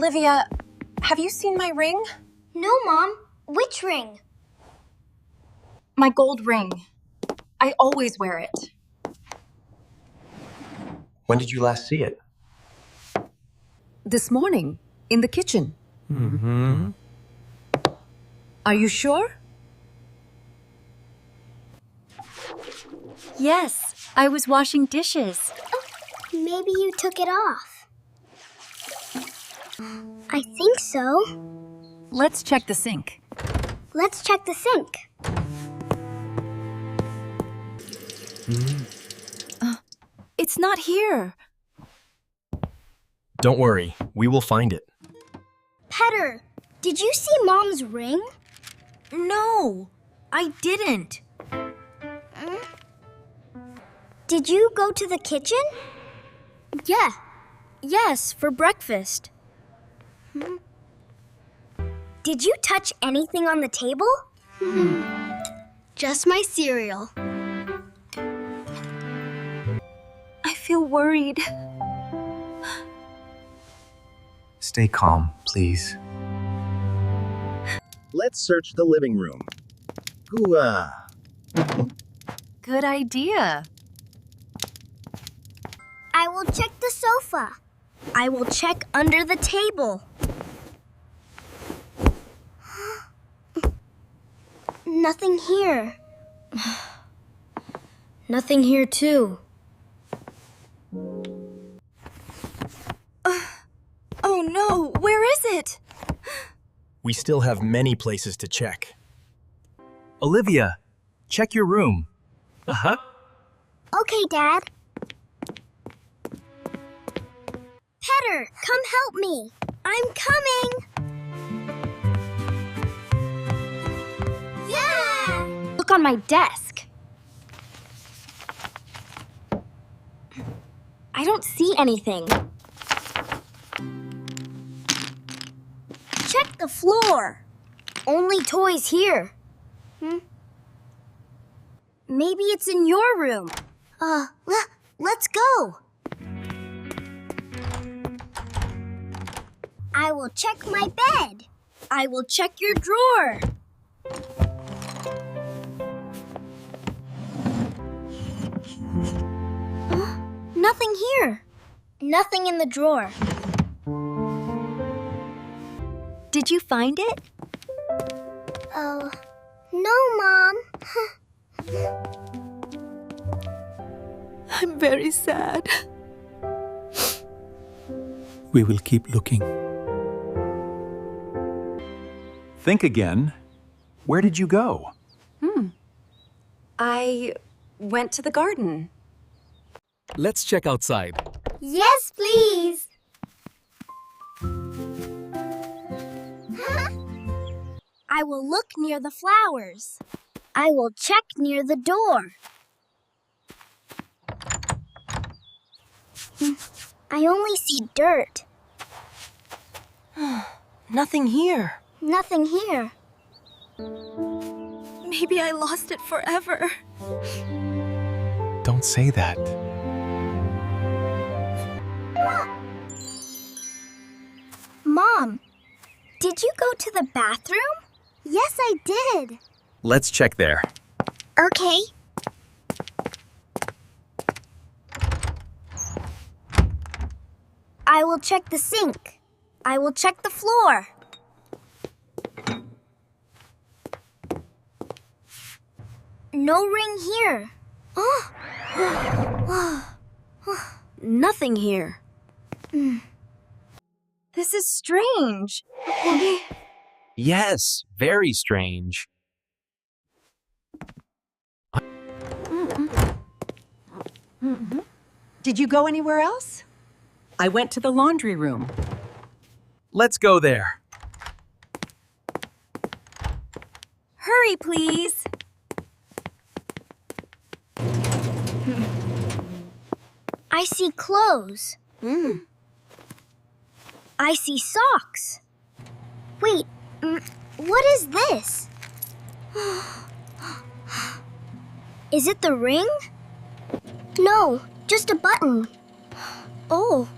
Olivia, have you seen my ring? No, Mom. Which ring? My gold ring. I always wear it. When did you last see it? This morning, in the kitchen. Mm-hmm. Are you sure? Yes, I was washing dishes. Maybe you took it off. I think so. Let's check the sink. Let's check the sink. It's not here. Don't worry, we will find it. Petter, did you see Mom's ring? No, I didn't. Did you go to the kitchen? Yeah. Yes, for breakfast. Did you touch anything on the table? Just my cereal. I feel worried. Stay calm, please. Let's search the living room. Hooah! Good idea. I will check the sofa. I will check under the table. Nothing here. Nothing here, too. Oh no, where is it? We still have many places to check. Olivia, check your room. Uh-huh. Okay, Dad. Petter, come help me. I'm coming. Yeah! Look on my desk. I don't see anything. Check the floor. Only toys here. Maybe it's in your room. Let's go. I will check my bed. I will check your drawer. Nothing here. Nothing in the drawer. Did you find it? Oh, no, Mom. I'm very sad. We will keep looking. Think again. Where did you go? I went to the garden. Let's check outside. Yes, please. I will look near the flowers. I will check near the door. I only see dirt. Nothing here. Nothing here. Maybe I lost it forever. Don't say that. Mom, did you go to the bathroom? Yes, I did. Let's check there. Okay. I will check the sink. I will check the floor. No ring here. Nothing here. This is strange. Yes, very strange. Did you go anywhere else? I went to the laundry room. Let's go there. Hurry, please. I see clothes. I see socks. Wait, what is this? Is it the ring? No, just a button. Oh.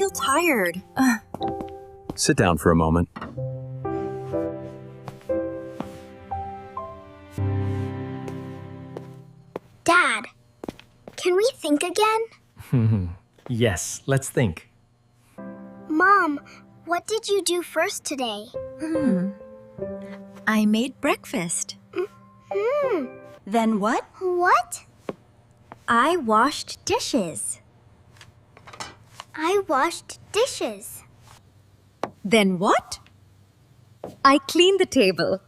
feel tired. Sit down for a moment. Dad, can we think again? Yes, let's think. Mom, what did you do first today? I made breakfast. Then what? What? I washed dishes. I washed dishes. Then what? I cleaned the table.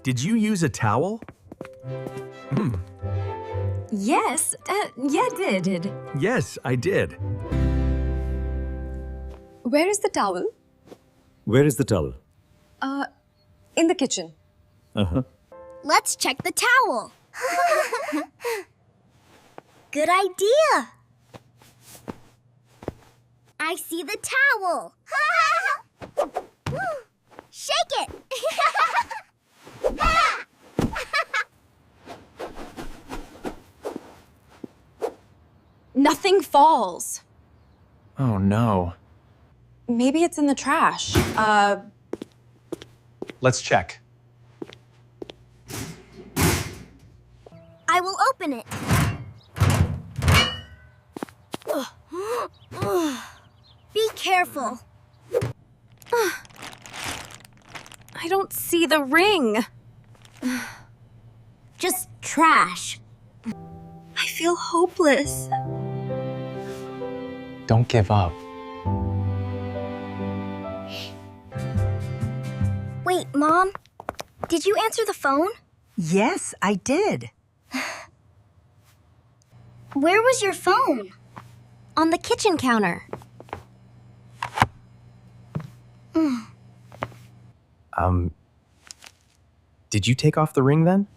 Did you use a towel? Yes, yeah, did. Yes, I did. Where is the towel? Where is the towel? In the kitchen. Let's check the towel. Good idea. I see the towel. Shake it. Nothing falls. Oh no. Maybe it's in the trash. Let's check. I will open it. Be careful. I don't see the ring. Just trash. I feel hopeless. Don't give up. Wait, Mom. Did you answer the phone? Yes, I did. Where was your phone? On the kitchen counter. Did you take off the ring then?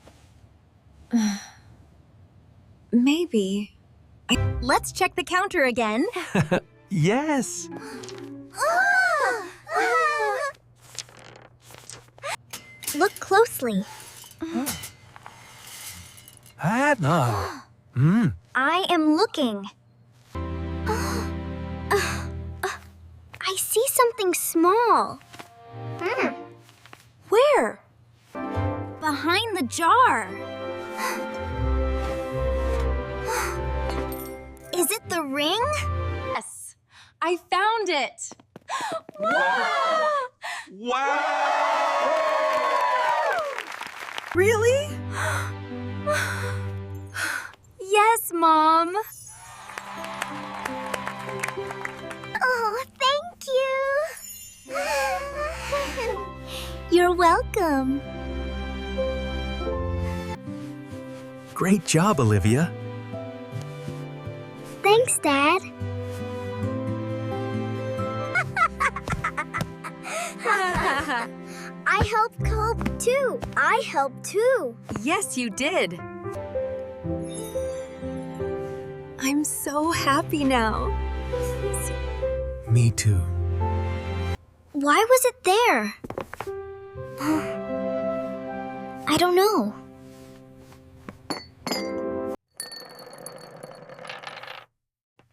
Maybe. Let's check the counter again. Yes. Look closely. No. I am looking. I see something small. Where? Behind the jar. Is it the ring? Yes. I found it. Really? Yes, Mom. Oh, thank you. You're welcome. Great job, Olivia. Thanks, Dad. I helped cope too. I helped too. Yes, you did. I'm so happy now. Me too. Why was it there? I don't know.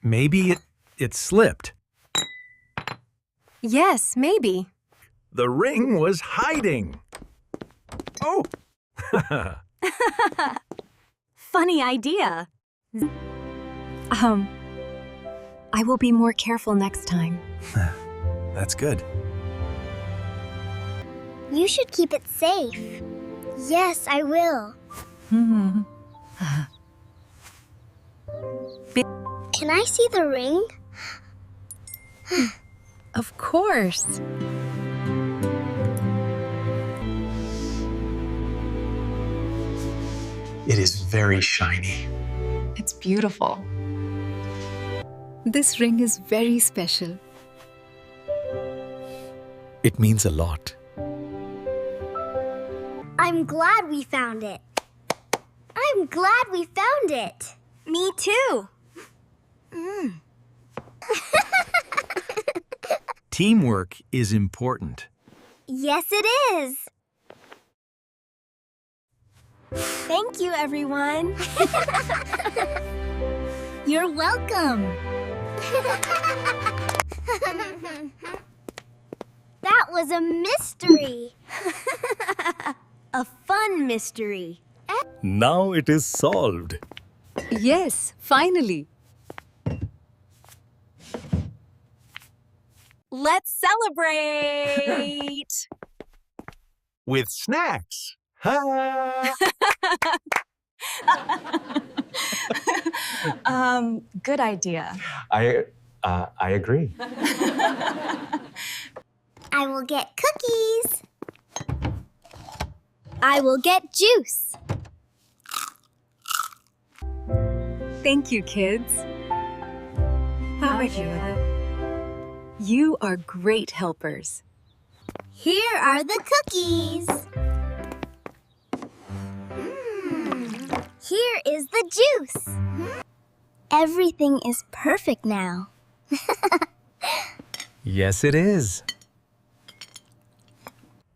Maybe it slipped. Yes, maybe. The ring was hiding. Oh. Funny idea. I will be more careful next time. That's good. You should keep it safe. Yes, I will. Can I see the ring? Of course. It is very shiny. It's beautiful. This ring is very special. It means a lot. I'm glad we found it. I'm glad we found it. Me too. Teamwork is important. Yes, it is. Thank you, everyone. You're welcome. That was a mystery. A fun mystery. Now it is solved. Yes, finally. Let's celebrate! With snacks. Ha! Good idea. I agree. I will get cookies. I will get juice. Thank you, kids. How about you? You are great helpers. Here are the cookies. Here is the juice. Everything is perfect now. Yes, it is.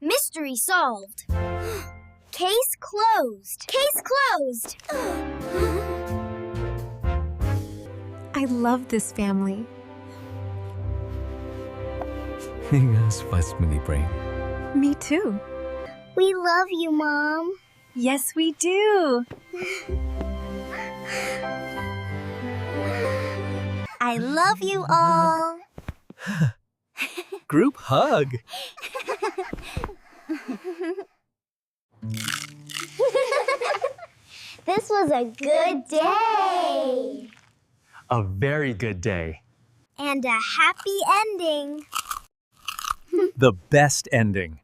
Mystery solved. Case closed. Case closed. I love this family. Yes, Mini Brain. Me too. We love you, Mom. Yes, we do. I love you all. Group hug. This was a good day. A very good day. And a happy ending. The best ending.